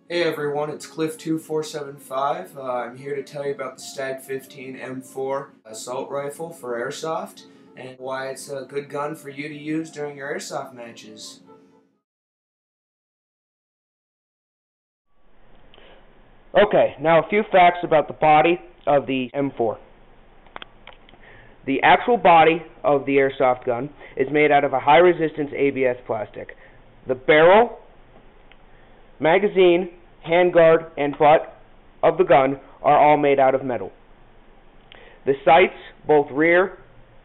Hey everyone, it's Cliff2475. I'm here to tell you about the STAG 15 M4 assault rifle for Airsoft and why it's a good gun for you to use during your Airsoft matches. Okay, now a few facts about the body of the M4. The actual body of the Airsoft gun is made out of a high-resistance ABS plastic. The barrel, magazine, handguard, and butt of the gun are all made out of metal. The sights, both rear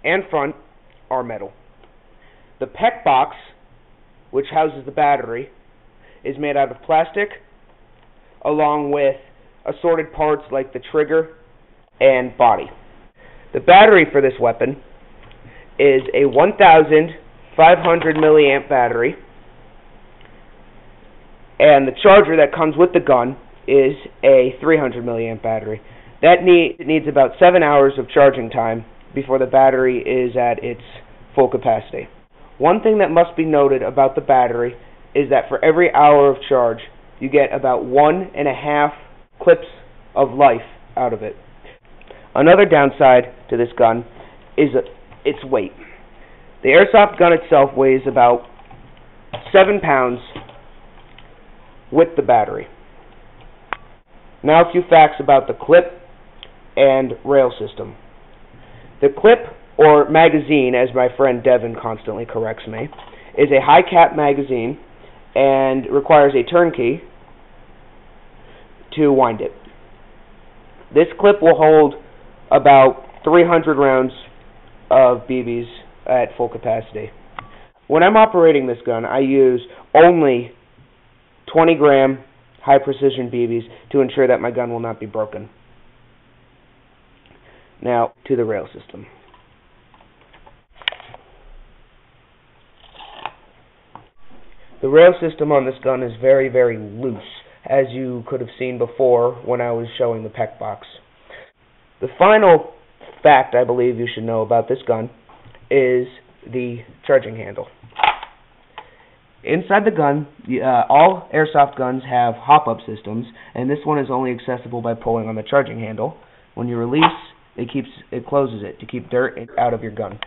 and front, are metal. The PEC box, which houses the battery, is made out of plastic, along with assorted parts like the trigger and body. The battery for this weapon is a 1,500 milliamp battery, and the charger that comes with the gun is a 300 milliamp battery. That needs about 7 hours of charging time before the battery is at its full capacity. One thing that must be noted about the battery is that for every hour of charge, you get about 1.5 clips of life out of it. Another downside to this gun is its weight. The Airsoft gun itself weighs about 7 pounds with the battery. Now a few facts about the clip and rail system. The clip, or magazine, as my friend Devin constantly corrects me, is a high-cap magazine and requires a turnkey to wind it. This clip will hold about 300 rounds of BBs at full capacity. When I'm operating this gun, I use only 20-gram high-precision BBs to ensure that my gun will not be broken. Now, to the rail system. The rail system on this gun is very, very loose, as you could have seen before when I was showing the PEC box. The final fact I believe you should know about this gun is the charging handle. Inside the gun, all Airsoft guns have hop-up systems, and this one is only accessible by pulling on the charging handle. When you release, it closes it to keep dirt out of your gun.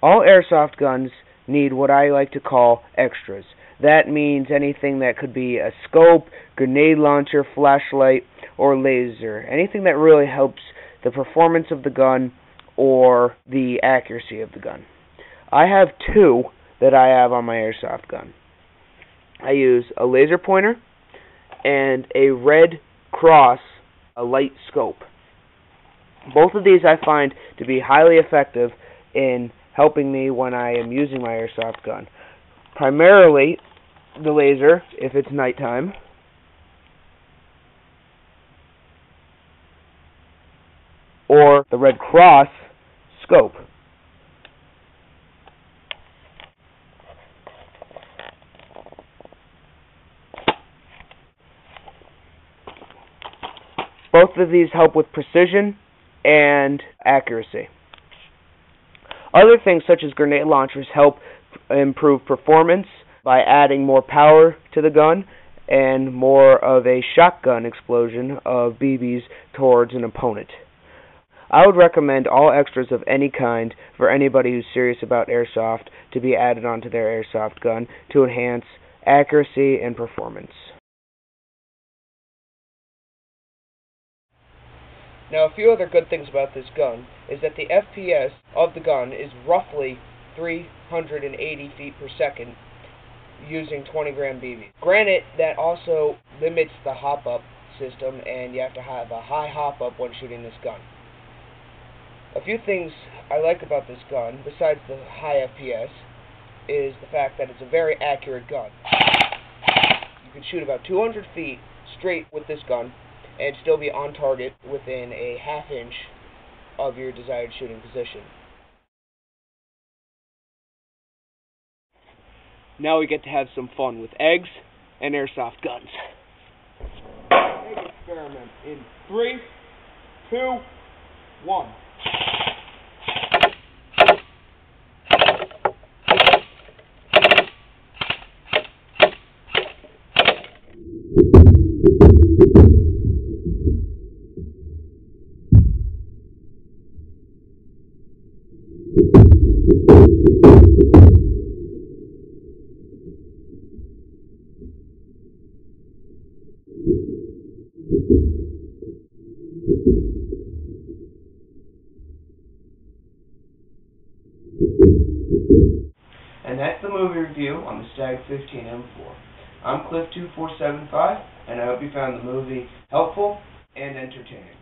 All Airsoft guns need what I like to call extras. That means anything that could be a scope, grenade launcher, flashlight, or laser. Anything that really helps the performance of the gun or the accuracy of the gun. I have two that I have on my Airsoft gun. I use a laser pointer and a red cross, a light scope. Both of these I find to be highly effective in helping me when I am using my Airsoft gun. Primarily the laser, if it's nighttime, or the red cross scope. Both of these help with precision and accuracy. Other things such as grenade launchers help improve performance by adding more power to the gun and more of a shotgun explosion of BBs towards an opponent. I would recommend all extras of any kind for anybody who's serious about Airsoft to be added onto their Airsoft gun to enhance accuracy and performance. Now, a few other good things about this gun is that the FPS of the gun is roughly 380 feet per second using 20-gram BB. Granted, that also limits the hop-up system, and you have to have a high hop-up when shooting this gun. A few things I like about this gun, besides the high FPS, is the fact that it's a very accurate gun. You can shoot about 200 feet straight with this gun and still be on target within a half-inch of your desired shooting position. Now we get to have some fun with eggs and airsoft guns. Egg experiment in 3, 2, 1. And that's the movie review on the STAG 15 M4. I'm Cliff2475, and I hope you found the movie helpful and entertaining.